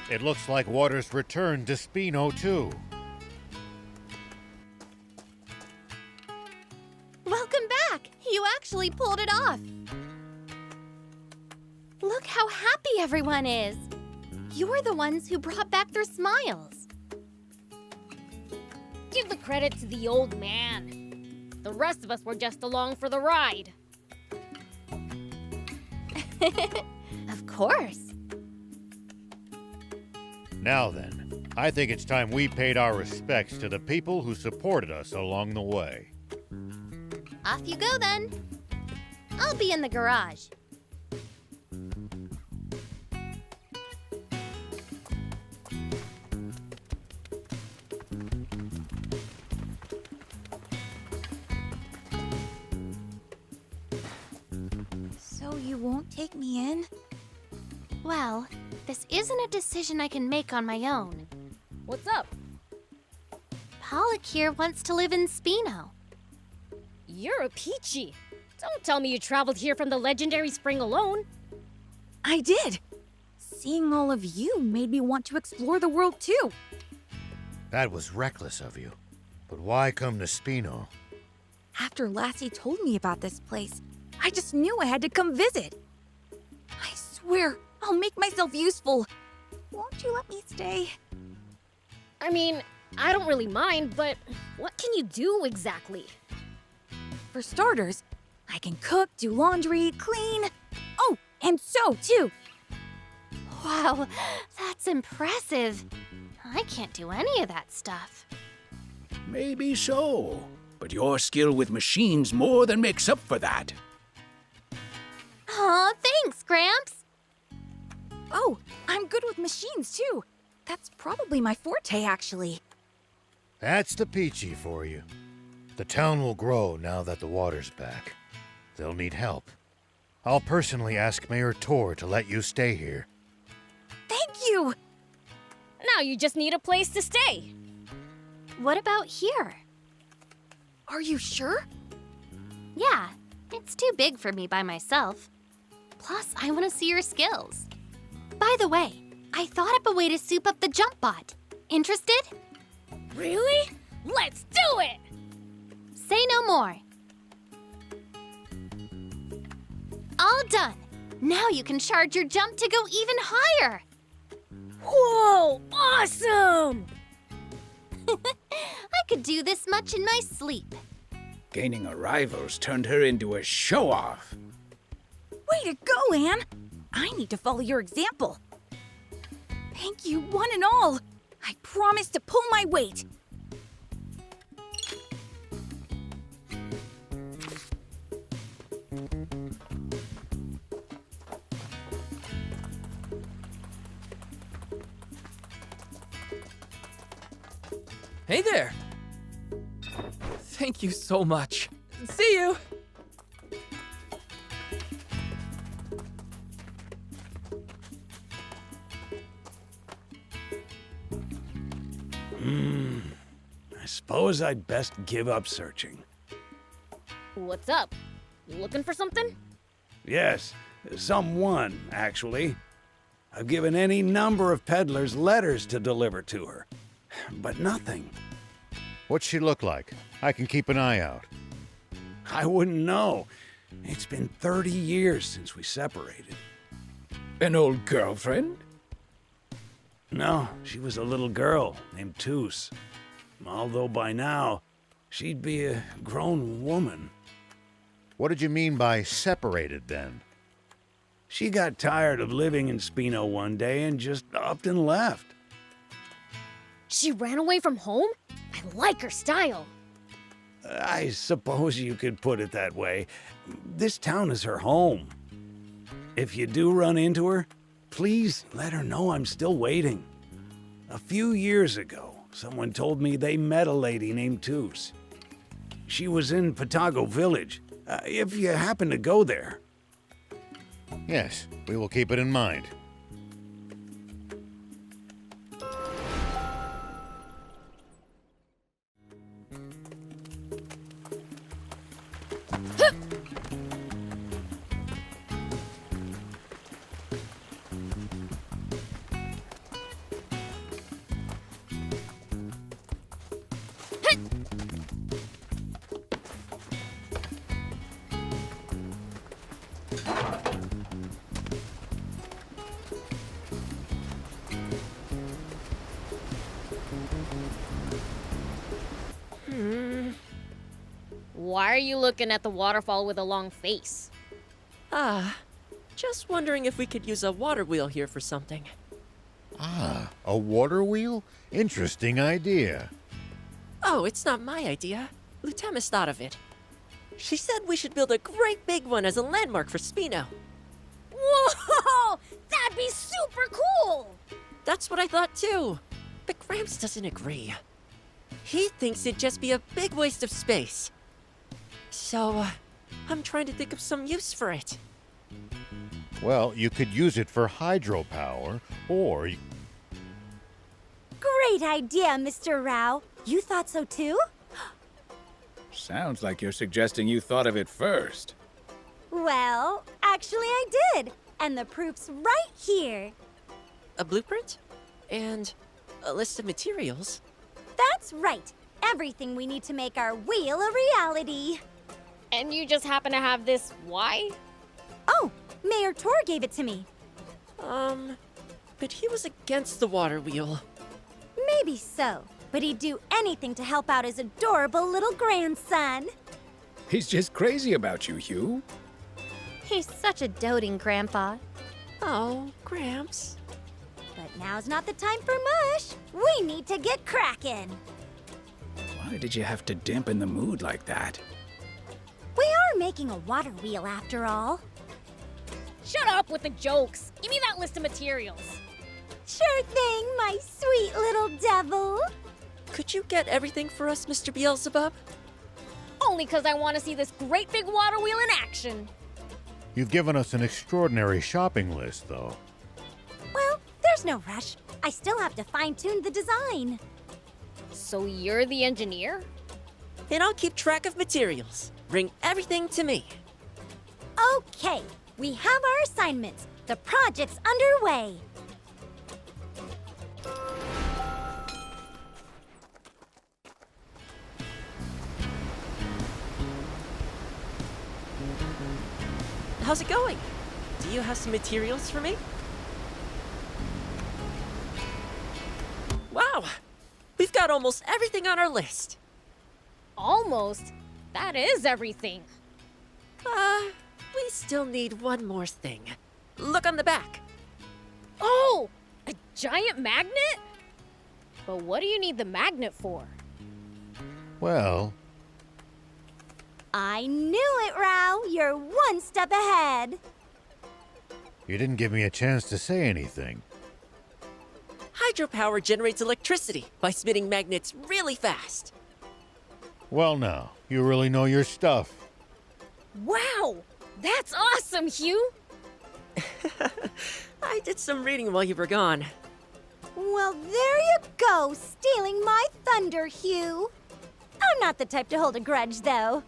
It looks like water's returned to Spino, too. Welcome back! You actually pulled it off! Look how happy everyone is! You're the ones who brought back their smiles. Give the credit to the old man. The rest of us were just along for the ride. Of course. Now then, I think it's time we paid our respects to the people who supported us along the way. Off you go then. I'll be in the garage. So you won't take me in? Well, this isn't a decision I can make on my own. What's up? Pollock here wants to live in Spino. You're a peachy. Don't tell me you traveled here from the legendary spring alone. I did. Seeing all of you made me want to explore the world too. That was reckless of you. But why come to Spino? After Lassie told me about this place, I just knew I had to come visit. I swear, I'll make myself useful. Won't you let me stay? I mean, I don't really mind, but what can you do exactly? For starters, I can cook, do laundry, clean. Oh, and sew too. Wow, that's impressive. I can't do any of that stuff. Maybe so, but your skill with machines more than makes up for that. Aw, thanks, Gramps. Oh, I'm good with machines too. That's probably my forte, actually. That's the Peachy for you. The town will grow now that the water's back. They'll need help. I'll personally ask Mayor Tor to let you stay here. Thank you! Now you just need a place to stay. What about here? Are you sure? Yeah, it's too big for me by myself. Plus, I want to see your skills. By the way, I thought up a way to soup up the jump bot. Interested? Really? Let's do it! Say no more. All done. Now you can charge your jump to go even higher. Whoa, awesome! I could do this much in my sleep. Gaining a rival's turned her into a show-off. Way to go, Anne! I need to follow your example. Thank you, one and all. I promise to pull my weight. Hey there! Thank you so much. See you! I suppose I'd best give up searching. What's up? You looking for something? Yes, someone, actually. I've given any number of peddlers letters to deliver to her, but nothing. What's she look like? I can keep an eye out. I wouldn't know. It's been 30 years since we separated. An old girlfriend? No, she was a little girl named Toos. Although by now, she'd be a grown woman. What did you mean by separated, then? She got tired of living in Spino one day and just upped and left. She ran away from home? I like her style. I suppose you could put it that way. This town is her home. If you do run into her, please let her know I'm still waiting. A few years ago, someone told me they met a lady named Toos. She was in Patago Village. If you happen to go there. Yes, we will keep it in mind. Why are you looking at the waterfall with a long face? Just wondering if we could use a water wheel here for something. Ah, a water wheel? Interesting idea. Oh, it's not my idea. Lutemis thought of it. She said we should build a great big one as a landmark for Spino. Whoa! That'd be super cool! That's what I thought too. But Gramps doesn't agree. He thinks it'd just be a big waste of space. So, I'm trying to think of some use for it. Well, you could use it for hydropower, or Great idea, Mr. Rao. You thought so too? Sounds like you're suggesting you thought of it first. Well, actually I did. And the proof's right here. A blueprint? And a list of materials? That's right. Everything we need to make our wheel a reality. And you just happen to have this why? Oh, Mayor Tor gave it to me. But he was against the water wheel. Maybe so, but he'd do anything to help out his adorable little grandson. He's just crazy about you, Hugh. He's such a doting grandpa. Oh, Gramps. But now's not the time for mush. We need to get cracking. Why did you have to dampen the mood like that? We are making a water wheel after all. Shut up with the jokes. Give me that list of materials. Sure thing, my sweet little devil. Could you get everything for us, Mr. Beelzebub? Only 'cause I want to see this great big water wheel in action. you've given us an extraordinary shopping list, though. Well, there's no rush. I still have to fine-tune the design. So you're the engineer? And I'll keep track of materials. Bring everything to me. Okay, we have our assignments. The project's underway. How's it going? Do you have some materials for me? Wow! We've got almost everything on our list. Almost. That is everything. We still need one more thing. Look on the back. Oh! A giant magnet? But what do you need the magnet for? Well, I knew it, Rao. You're one step ahead. you didn't give me a chance to say anything. Hydropower generates electricity by spinning magnets really fast. Well, now, you really know your stuff. Wow! That's awesome, Hugh! I did some reading while you were gone. Well, there you go, stealing my thunder, Hugh. I'm not the type to hold a grudge, though.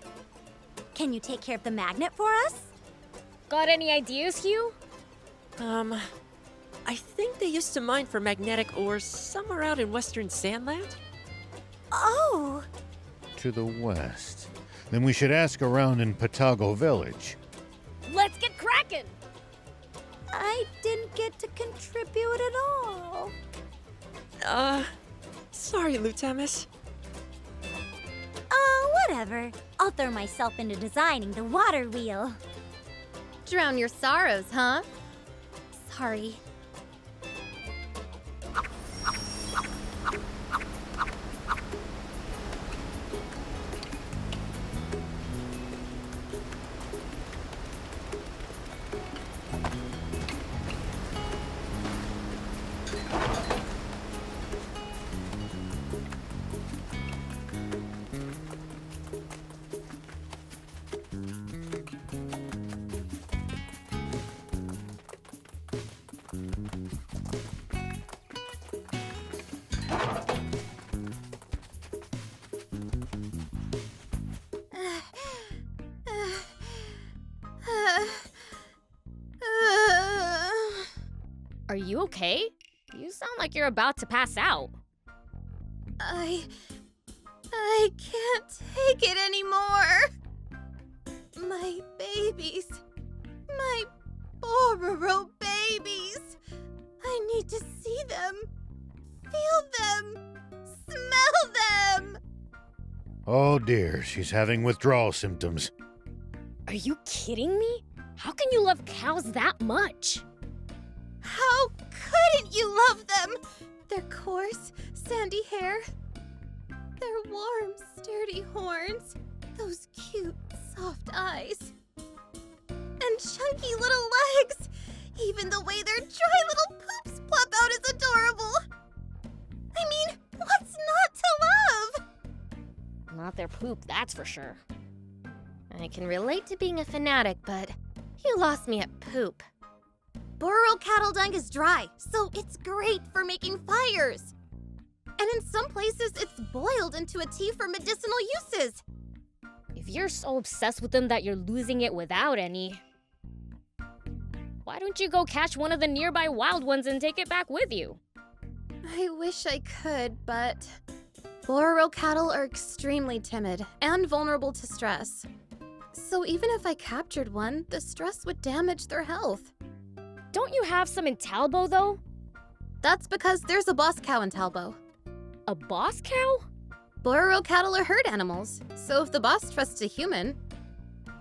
Can you take care of the magnet for us? Got any ideas, Hugh? I think they used to mine for magnetic ores somewhere out in western Sandland. Oh, To the west. Then we should ask around in Patago Village. Let's get cracking! I didn't get to contribute at all. Sorry, Lutemis. Oh, whatever. I'll throw myself into designing the water wheel. Drown your sorrows, huh? Sorry. Are you okay? You sound like you're about to pass out. I can't take it anymore. My babies. My Bororo babies. I need to see them. Feel them. Smell them. Oh dear, she's having withdrawal symptoms. Are you kidding me? How can you love cows that much? How couldn't you love them? Their coarse, sandy hair, their warm, sturdy horns, those cute, soft eyes, and chunky little legs. Even the way their dry little poops plop out is adorable. I mean, what's not to love? Not their poop, that's for sure. I can relate to being a fanatic, but you lost me at poop. Burrow cattle dung is dry, so it's great for making fires. And in some places, it's boiled into a tea for medicinal uses. If you're so obsessed with them that you're losing it without any, why don't you go catch one of the nearby wild ones and take it back with you? I wish I could, but Burrow cattle are extremely timid and vulnerable to stress. So even if I captured one, the stress would damage their health. Don't you have some in Talbot, though? That's because there's a boss cow in Talbot. A boss cow? Burrow cattle are herd animals, so if the boss trusts a human,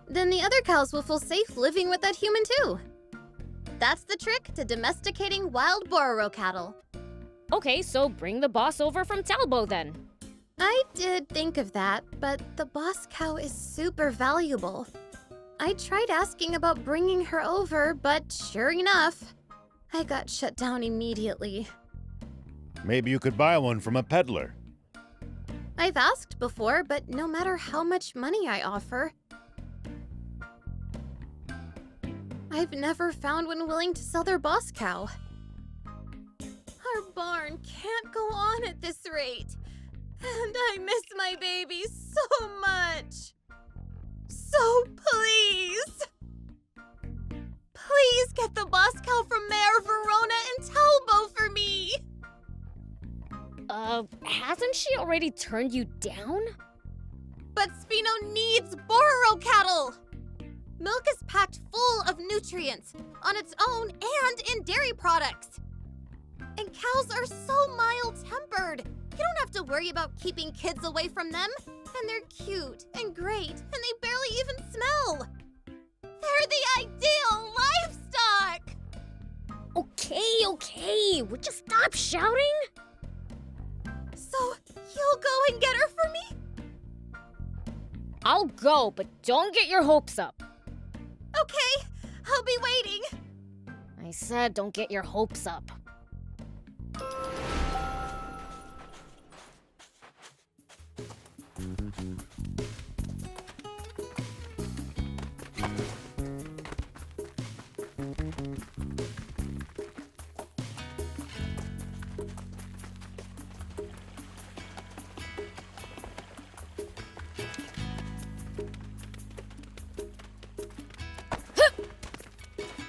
then the other cows will feel safe living with that human too. That's the trick to domesticating wild Burrow cattle. Okay, so bring the boss over from Talbot then. I did think of that, but the boss cow is super valuable. I tried asking about bringing her over, but sure enough, I got shut down immediately. Maybe you could buy one from a peddler. I've asked before, but no matter how much money I offer, I've never found one willing to sell their boss cow. Our barn can't go on at this rate, and I miss my baby so much. So please, please get the boss cow from Mayor Verona and Talbot for me. Hasn't she already turned you down? But Spino needs Burrow cattle. Milk is packed full of nutrients on its own and in dairy products. And cows are so mild-tempered. You don't have to worry about keeping kids away from them. And they're cute and great, and they barely even smell. They're the ideal livestock! Okay, would you stop shouting? So, you'll go and get her for me? I'll go, but don't get your hopes up. Okay, I'll be waiting. I said don't get your hopes up.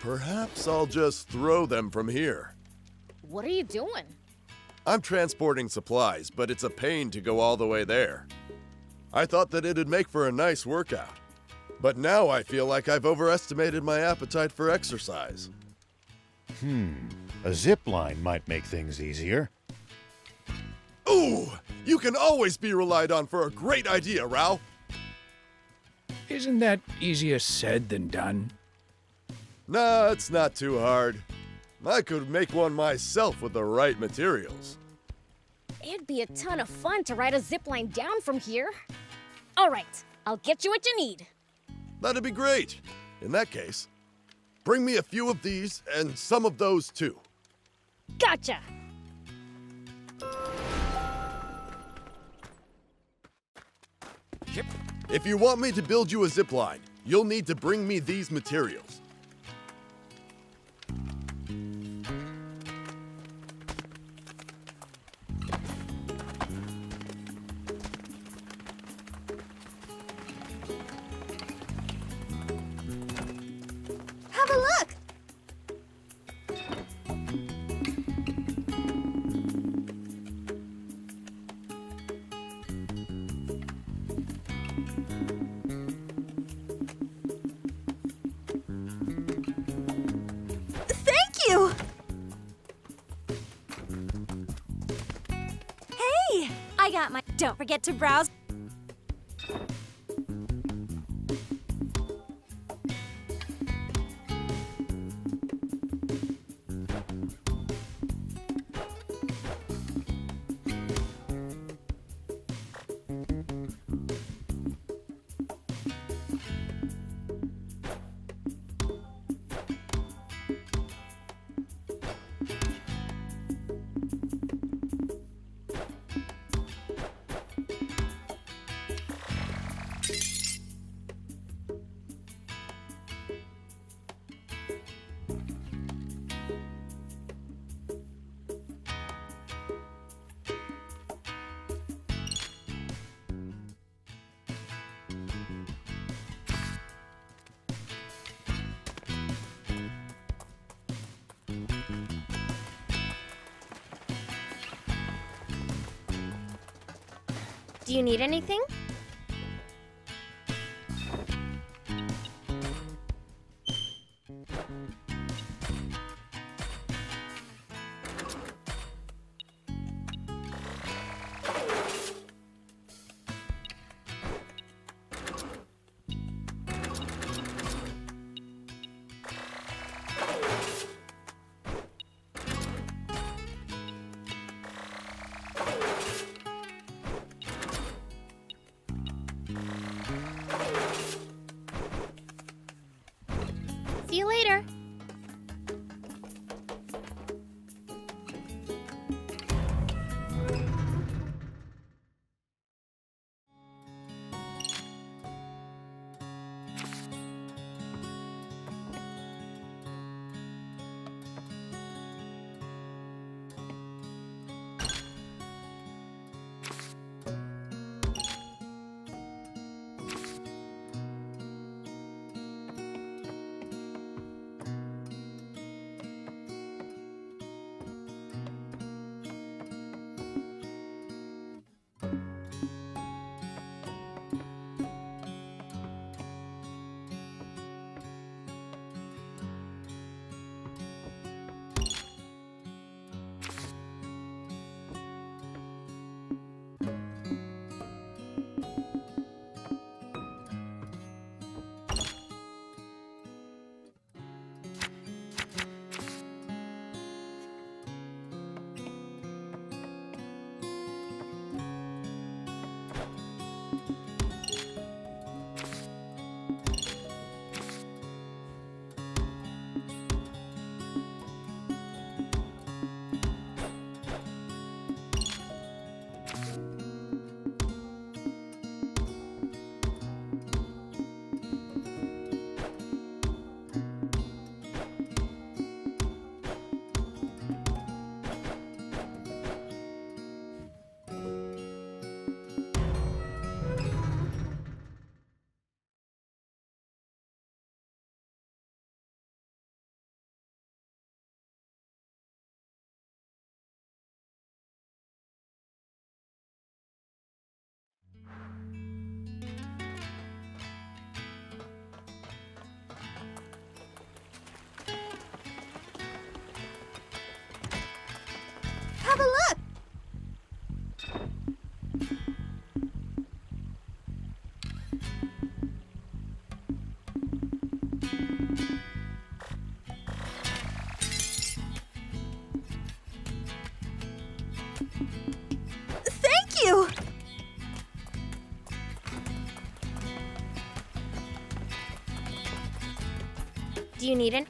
Perhaps I'll just throw them from here. What are you doing? I'm transporting supplies, but it's a pain to go all the way there. I thought that it'd make for a nice workout, but now I feel like I've overestimated my appetite for exercise. A zip line might make things easier. Ooh! You can always be relied on for a great idea, Rao! Isn't that easier said than done? Nah, it's not too hard. I could make one myself with the right materials. It'd be a ton of fun to ride a zipline down from here. All right, I'll get you what you need. That'd be great. In that case, bring me a few of these and some of those too. Gotcha! If you want me to build you a zipline, you'll need to bring me these materials. Have a look! Thank you! Hey! I got my... Don't forget to browse... Do you need anything? See you later. Have a look! Thank you! Do you need an?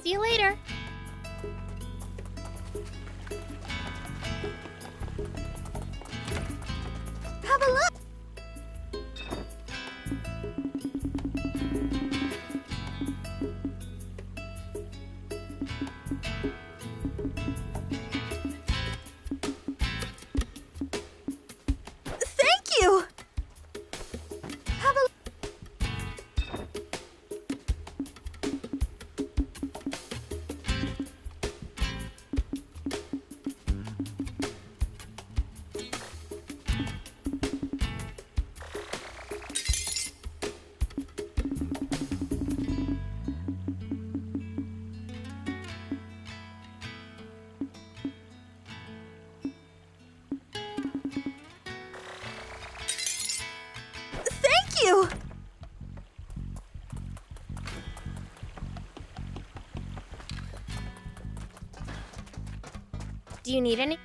See you later. Have a look! Thank you! Have a you! Do you need any?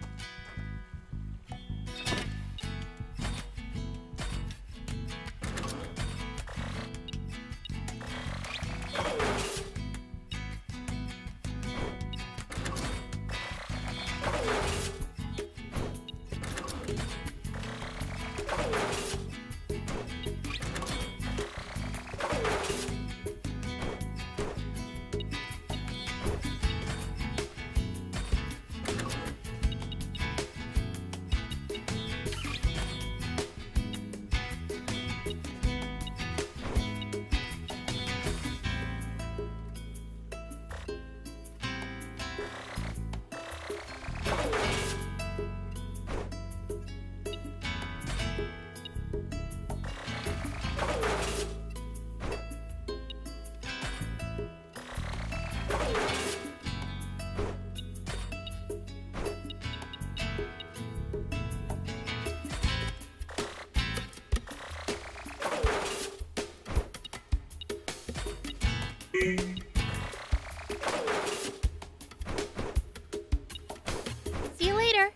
See you later.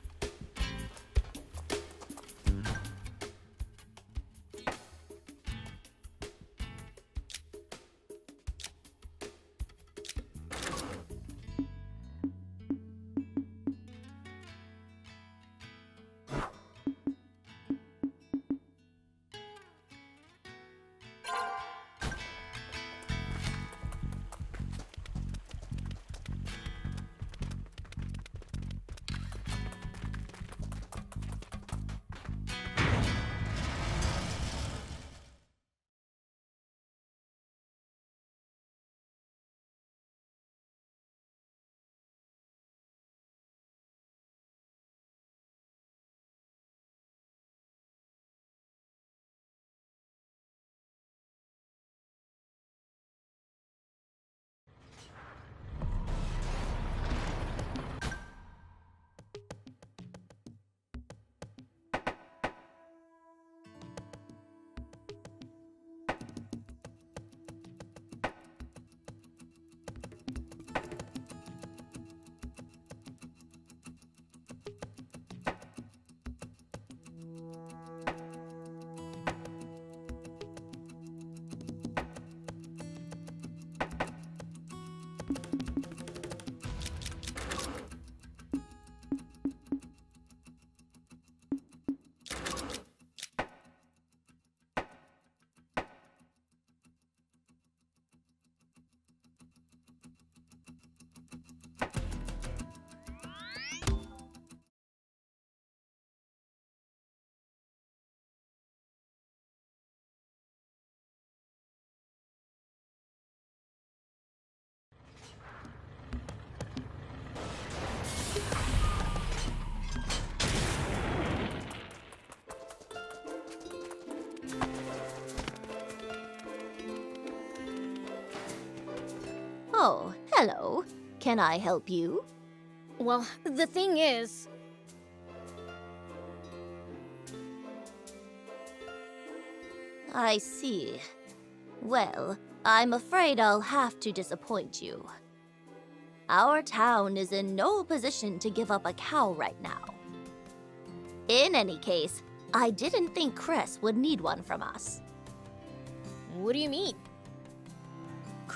Oh, hello. Can I help you? Well, the thing is, I see. Well, I'm afraid I'll have to disappoint you. Our town is in no position to give up a cow right now. In any case, I didn't think Chris would need one from us. what do you mean?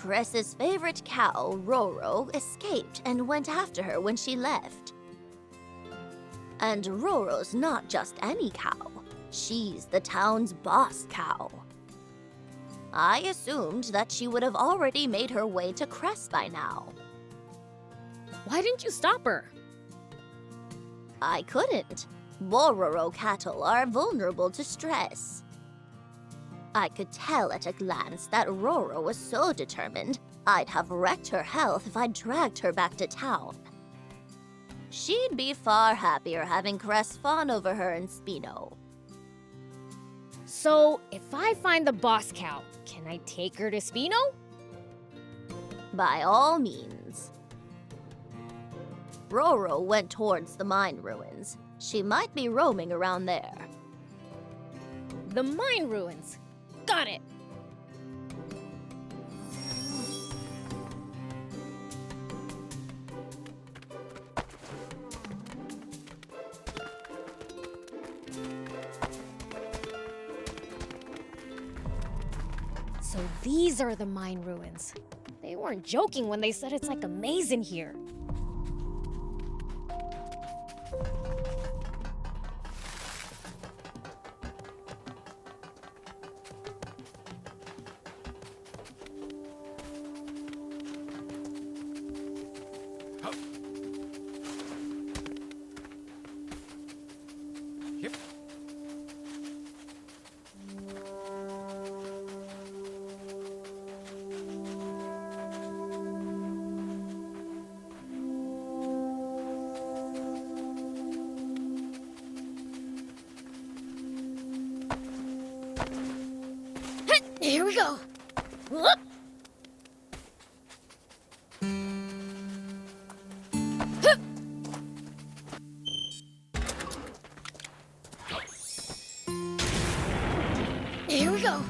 Chris's favorite cow, Roro, escaped and went after her when she left. And Roro's not just any cow. She's the town's boss cow. I assumed that she would have already made her way to Crest by now. Why didn't you stop her? I couldn't. Bororo cattle are vulnerable to stress. I could tell at a glance that Roro was so determined I'd have wrecked her health if I dragged her back to town. She'd be far happier having Crest fawn over her in Spino. So, if I find the boss cow, can I take her to Spino? By all means. Roro went towards the mine ruins. She might be roaming around there. The mine ruins. Got it! So these are the mine ruins. They weren't joking when they said it's like a maze in here. Here we go. Whoop. Hup. Here we go.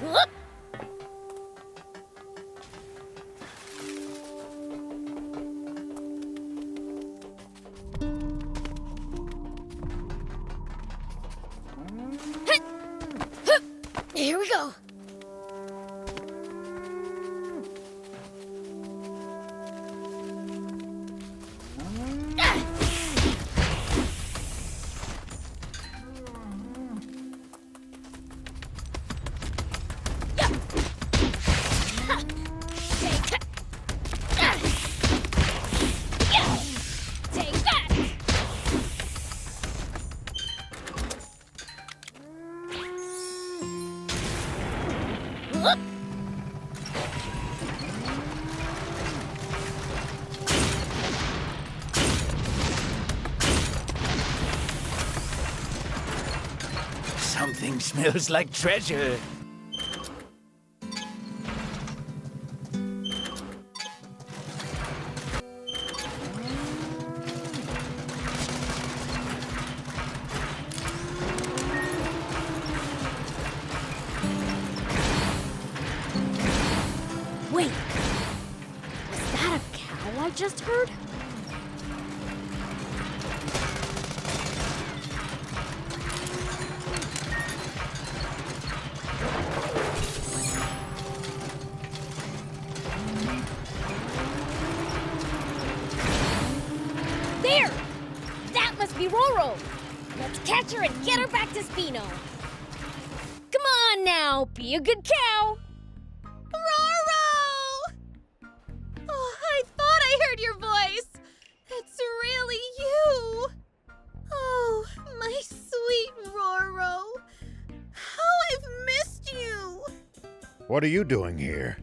Whoop. Hit. Hup. Here we go. Take that! Whoop. Something smells like treasure. Wait, was that a cow I just heard? There! That must be Roro! Let's catch her and get her back to Spino. Come on now, be a good cow! Roro! Oh, I thought I heard your voice. It's really you. Oh, my sweet Roro. How I've missed you. What are you doing here?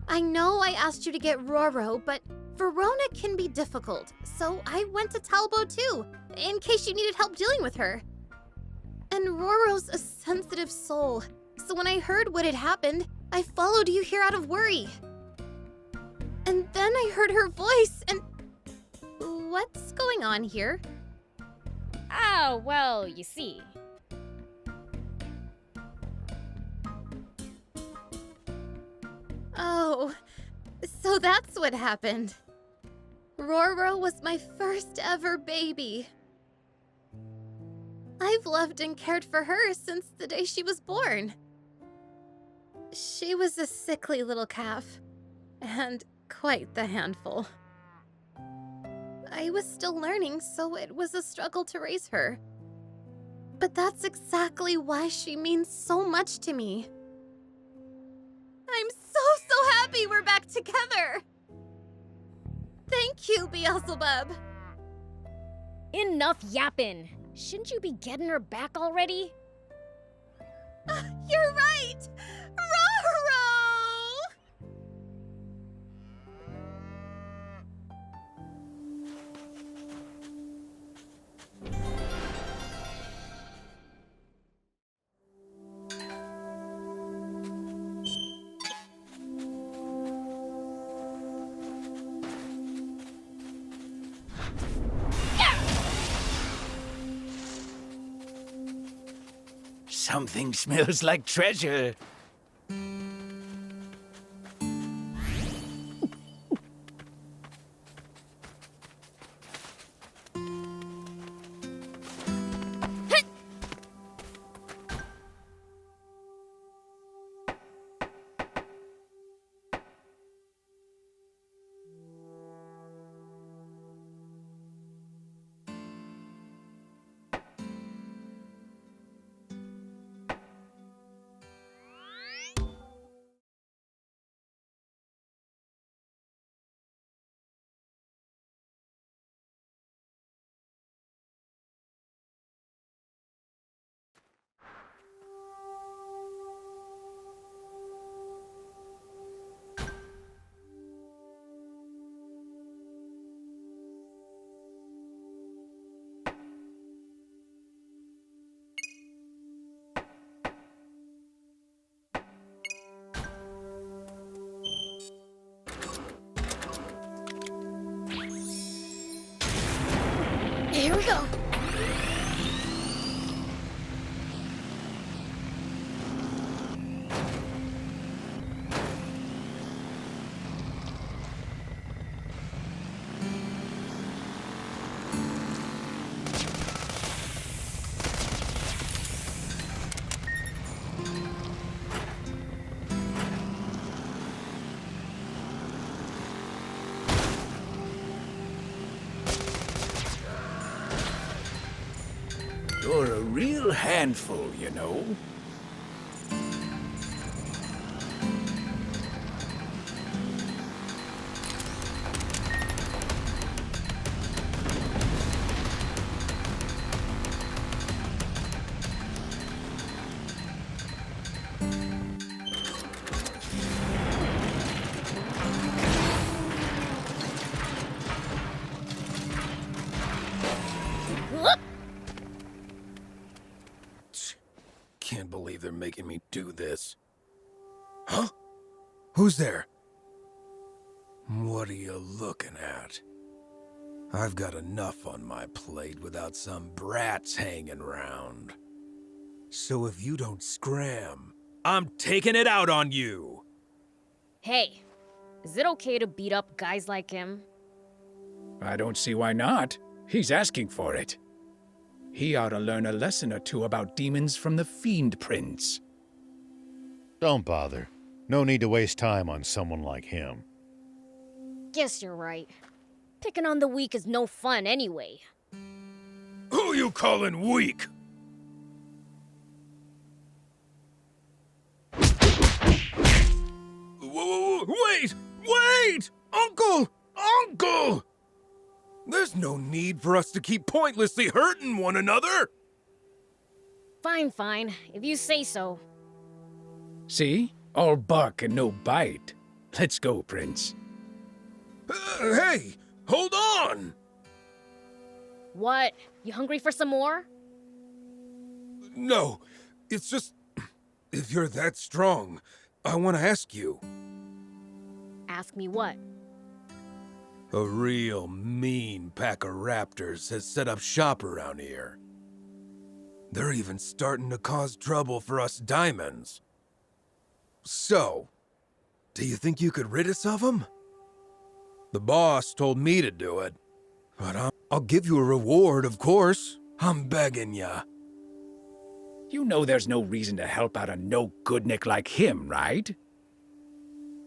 I know I asked you to get Roro, but Verona can be difficult, so I went to Talbot too, in case you needed help dealing with her. And Roro's a sensitive soul, so when I heard what had happened, I followed you here out of worry. And then I heard her voice, and... What's going on here? Oh, well, you see. Oh, so that's what happened. Roro was my first ever baby. I've loved and cared for her since the day she was born. She was a sickly little calf, and quite the handful. I was still learning, so it was a struggle to raise her. But that's exactly why she means so much to me. I'm so happy we're back together! Thank you, Beelzebub! Enough yapping. Shouldn't you be getting her back already? You're right! Roro! Something smells like treasure. Here we go. You're a real handful, you know. Can't believe they're making me do this. Huh? Who's there? What are you looking at? I've got enough on my plate without some brats hanging around. So if you don't scram, I'm taking it out on you! Hey, is it okay to beat up guys like him? I don't see why not. He's asking for it. He ought to learn a lesson or two about demons from the Fiend Prince. Don't bother. No need to waste time on someone like him. Guess you're right. Picking on the weak is no fun anyway. Who you calling weak? Wait! Wait! Uncle! Uncle! There's no need for us to keep pointlessly hurting one another! Fine, fine, if you say so. See? All bark and no bite. Let's go, Prince. Hey! Hold on! What? You hungry for some more? No, it's just... If you're that strong, I want to ask you. Ask me what? A real mean pack of raptors has set up shop around here. They're even starting to cause trouble for us diamonds. So, do you think you could rid us of them? The boss told me to do it, but I'll give you a reward, of course. I'm begging ya. You know there's no reason to help out a no-goodnik like him, right?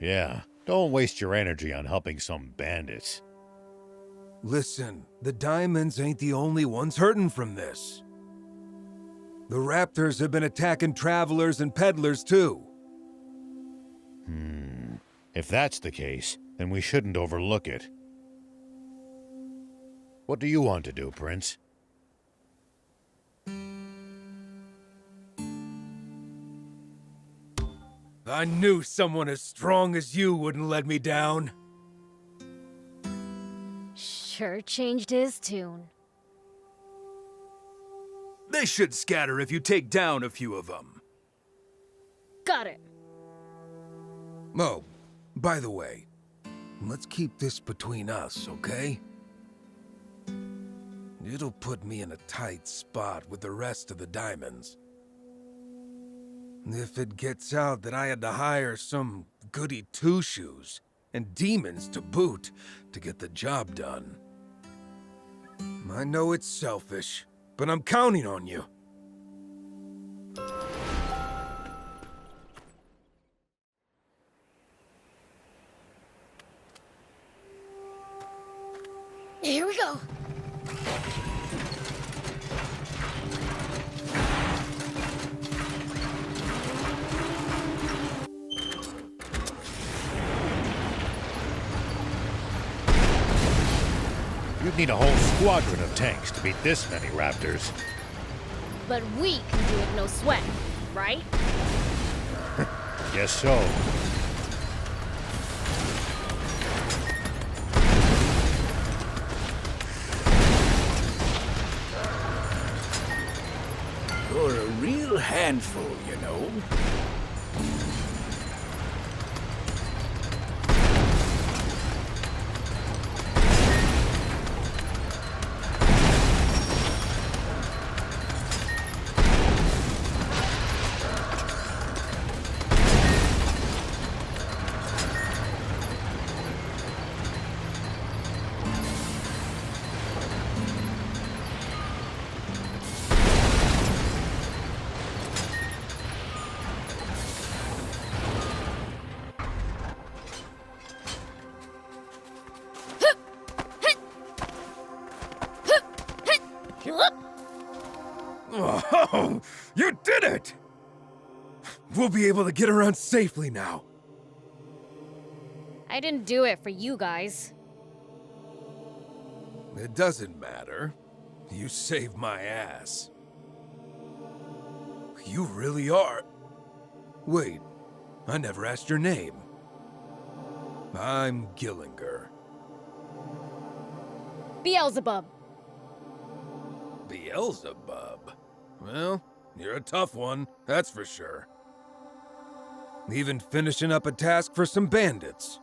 Yeah, don't waste your energy on helping some bandits. Listen, the diamonds ain't the only ones hurting from this. The raptors have been attacking travelers and peddlers too. If that's the case, then we shouldn't overlook it. What do you want to do, Prince? I knew someone as strong as you wouldn't let me down. Sure changed his tune. They should scatter if you take down a few of them. Got it. Oh, by the way, let's keep this between us, okay? It'll put me in a tight spot with the rest of the diamonds. If it gets out that I had to hire some goody two-shoes, and demons to boot, to get the job done. I know it's selfish, but I'm counting on you. Here we go. You'd need a whole squadron of tanks to beat this many raptors. But we can do it no sweat, right? Guess so. You're a real handful, you know. Oh, you did it! We'll be able to get around safely now. I didn't do it for you guys. It doesn't matter. You saved my ass. You really are. Wait, I never asked your name. I'm Gillinger. Beelzebub. Beelzebub? Well, you're a tough one, that's for sure. Even finishing up a task for some bandits.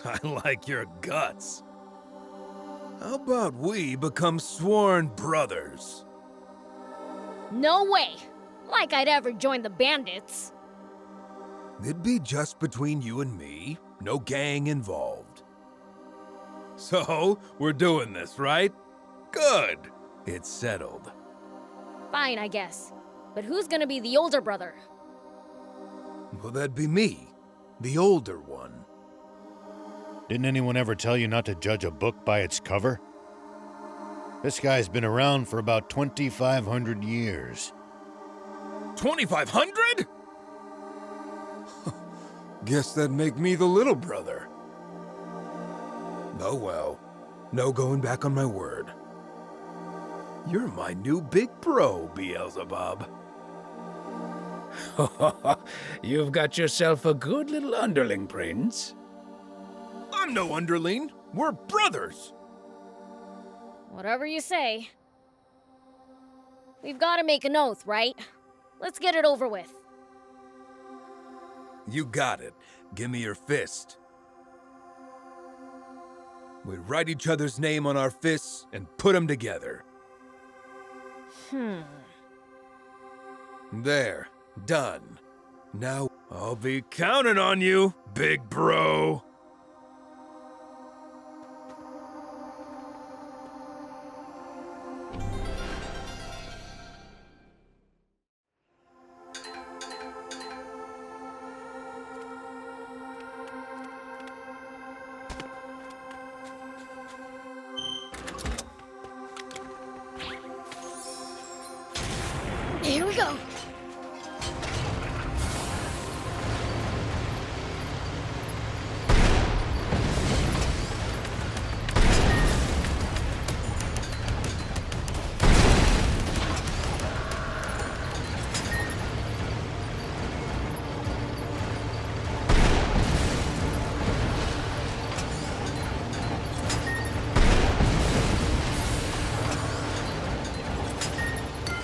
I like your guts. How about we become sworn brothers? No way! Like I'd ever join the bandits. It'd be just between you and me, no gang involved. So, we're doing this, right? Good. It's settled. Fine, I guess. But who's gonna be the older brother? Well, that'd be me, the older one. Didn't anyone ever tell you not to judge a book by its cover? This guy's been around for about 2,500 years. 2,500? Guess that'd make me the little brother. Oh well, no going back on my word. You're my new big bro, Beelzebub. You've got yourself a good little underling, Prince. I'm no underling. We're brothers. Whatever you say. We've gotta make an oath, right? Let's get it over with. You got it. Give me your fist. We write each other's name on our fists and put them together. There. Done. Now, I'll be counting on you, big bro. Here we go.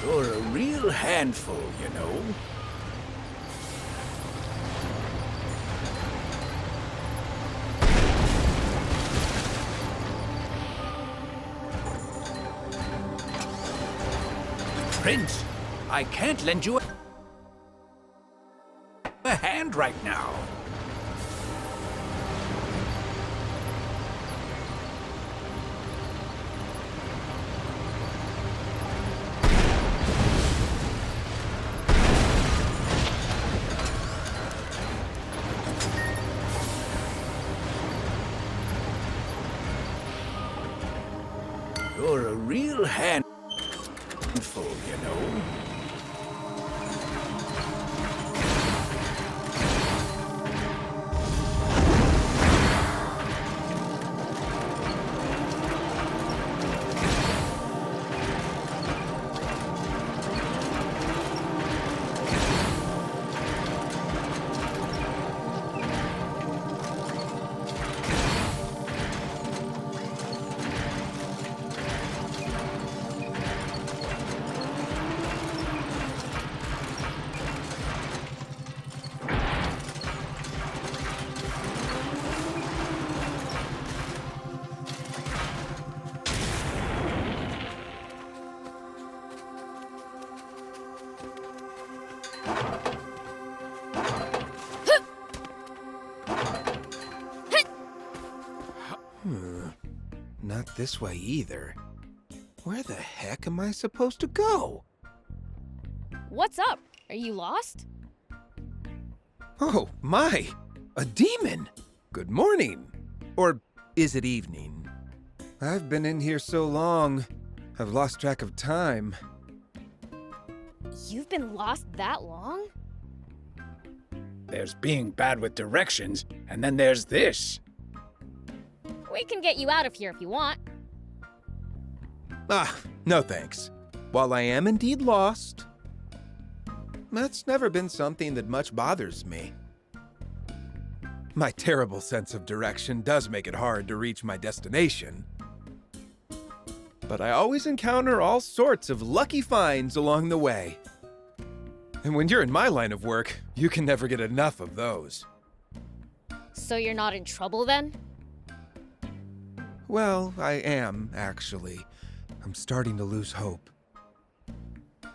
You're a real handful, you know. Prince, I can't lend you a hand right now. You're a real handful, you know. Not this way either. Where the heck am I supposed to go? What's up? Are you lost? Oh, my! A demon! Good morning! Or is it evening? I've been in here so long, I've lost track of time. You've been lost that long? There's being bad with directions, and then there's this. We can get you out of here if you want. Ah, no thanks. While I am indeed lost, that's never been something that much bothers me. My terrible sense of direction does make it hard to reach my destination. But I always encounter all sorts of lucky finds along the way. And when you're in my line of work, you can never get enough of those. So you're not in trouble then? Well, I am, actually. I'm starting to lose hope.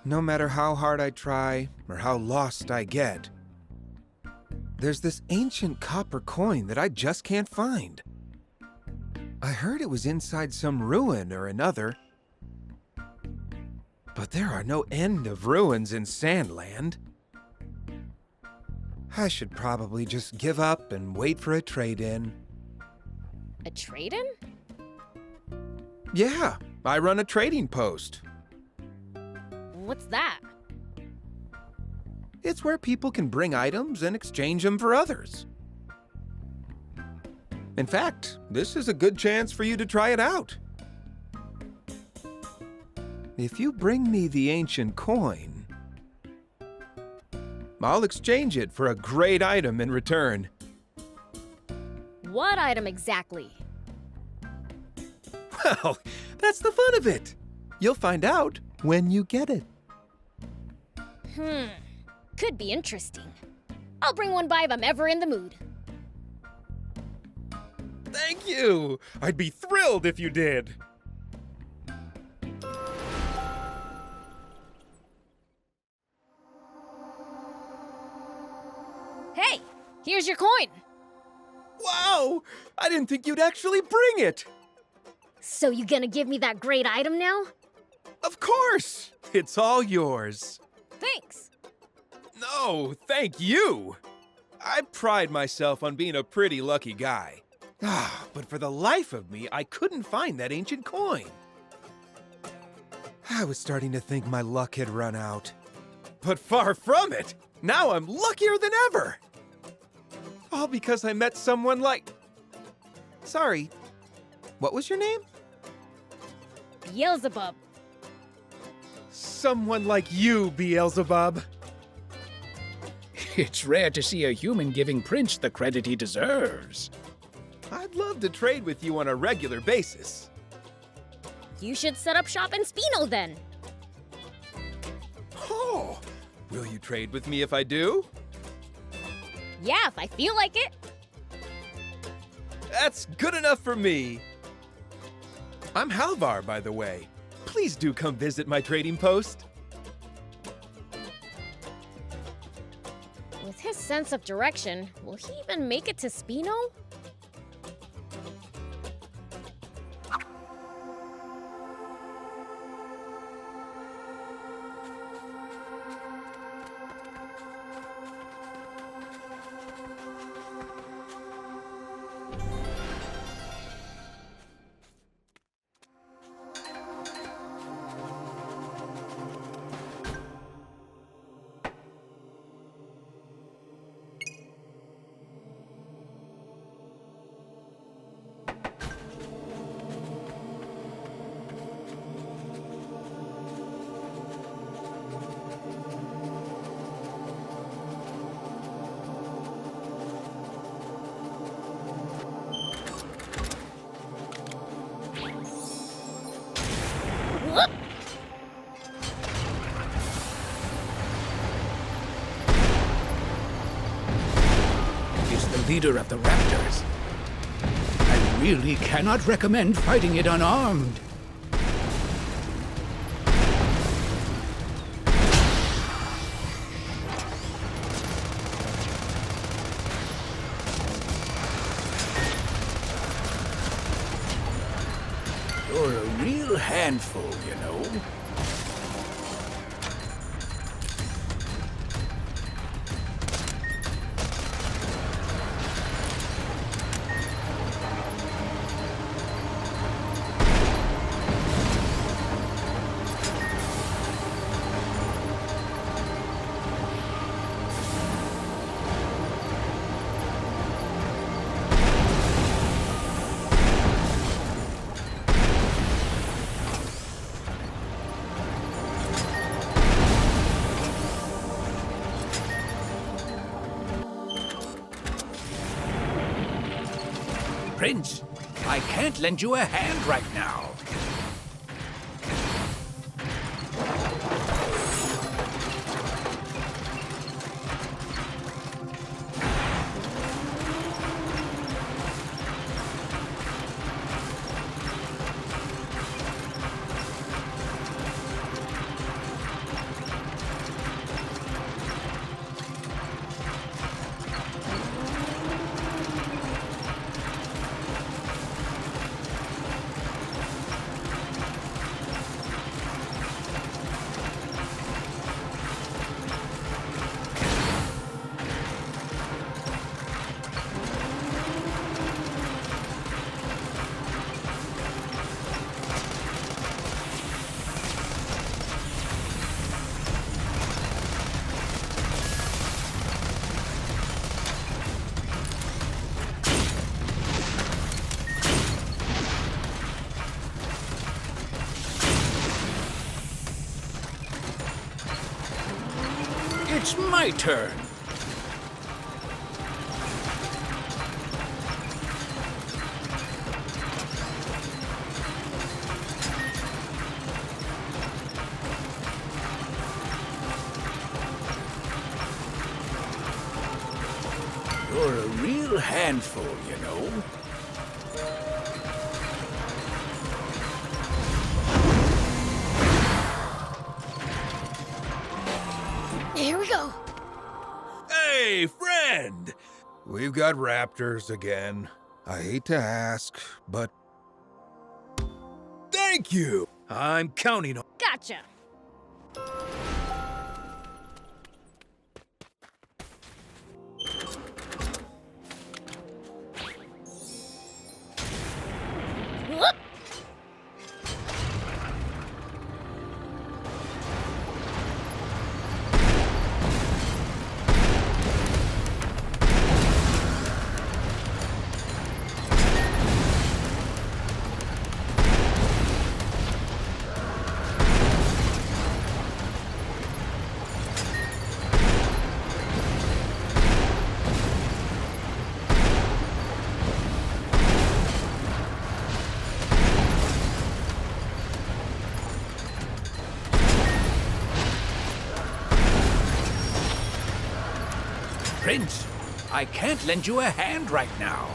No matter how hard I try, or how lost I get, there's this ancient copper coin that I just can't find. I heard it was inside some ruin or another. But there are no end of ruins in Sandland. I should probably just give up and wait for a trade-in. A trade-in? Yeah, I run a trading post. What's that? It's where people can bring items and exchange them for others. In fact, this is a good chance for you to try it out. If you bring me the ancient coin, I'll exchange it for a great item in return. What item exactly? Well, that's the fun of it. You'll find out when you get it. Could be interesting. I'll bring one by if I'm ever in the mood. Thank you! I'd be thrilled if you did. Hey, here's your coin. Wow! I didn't think you'd actually bring it! So you gonna give me that great item now? Of course! It's all yours. Thanks. No, thank you! I pride myself on being a pretty lucky guy. But for the life of me, I couldn't find that ancient coin. I was starting to think my luck had run out. But far from it. Now I'm luckier than ever. All because I met someone like... Sorry, what was your name? Beelzebub. Someone like you, Beelzebub. It's rare to see a human giving Prince the credit he deserves. I'd love to trade with you on a regular basis. You should set up shop in Spino then. Oh, will you trade with me if I do? Yeah, if I feel like it. That's good enough for me. I'm Halvar, by the way. Please do come visit my trading post. With his sense of direction, will he even make it to Spino? Whoop! Is the leader of the Raptors. I really cannot recommend fighting it unarmed. You're a real handful, you know. Prince, I can't lend you a hand right now. It's my turn. You're a real handful, you know. Here we go. Hey, friend! We've got raptors again. I hate to ask, but... Thank you! I'm counting on... Gotcha. Whoop! Prince, I can't lend you a hand right now.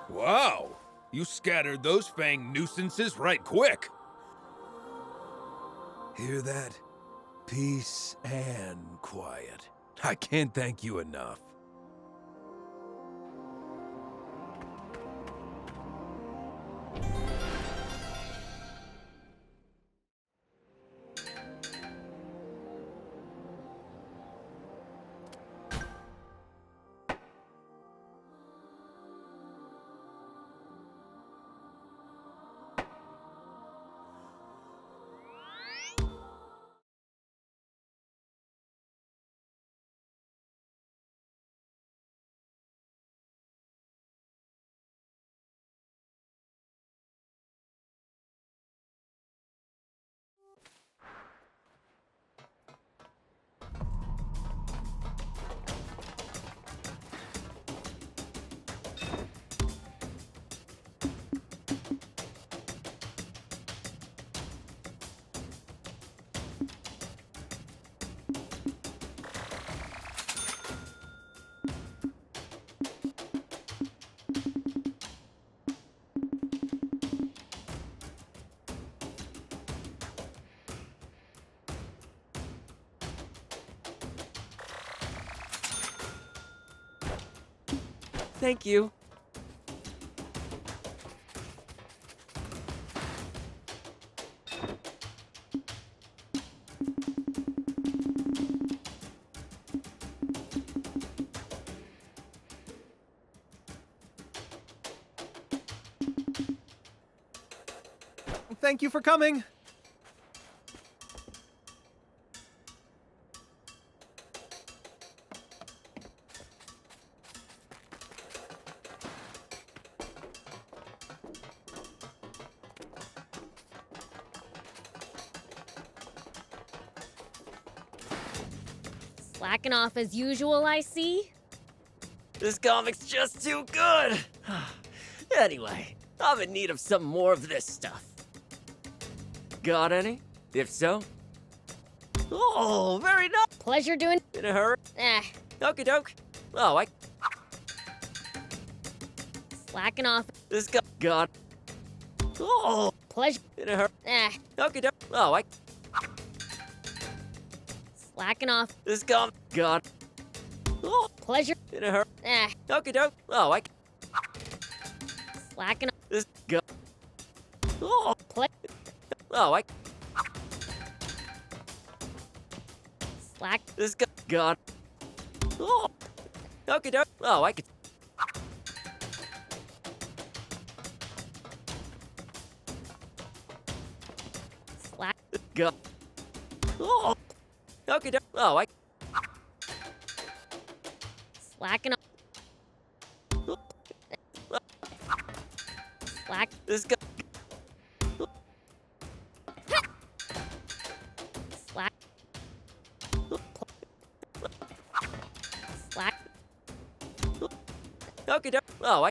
Wow, you scattered those fang nuisances right quick. Hear that? Peace and quiet. I can't thank you enough. Thank you. Thank you for coming. Slacking off as usual, I see. This comic's just too good. Anyway, I'm in need of some more of this stuff. Got any? If so? Oh, very nice. Pleasure doing. In a hurry? Okie doke. Oh, I. Slacking off. This guy got. Oh, Pleasure. in a hurry. Okie doke. Oh, I. Slacking off. This guy got. Oh, Pleasure. in a hurry. Okie doke. Oh, I. Slacking off. This guy. Oh, Ple- oh, I. Slack. This guy got. Oh, okie doke. Oh, I could. Slack. Go. Oh, okie doke. Oh, I. Slacking off. Slack. This guy. Slack. Slack. Okie doke. Oh, I.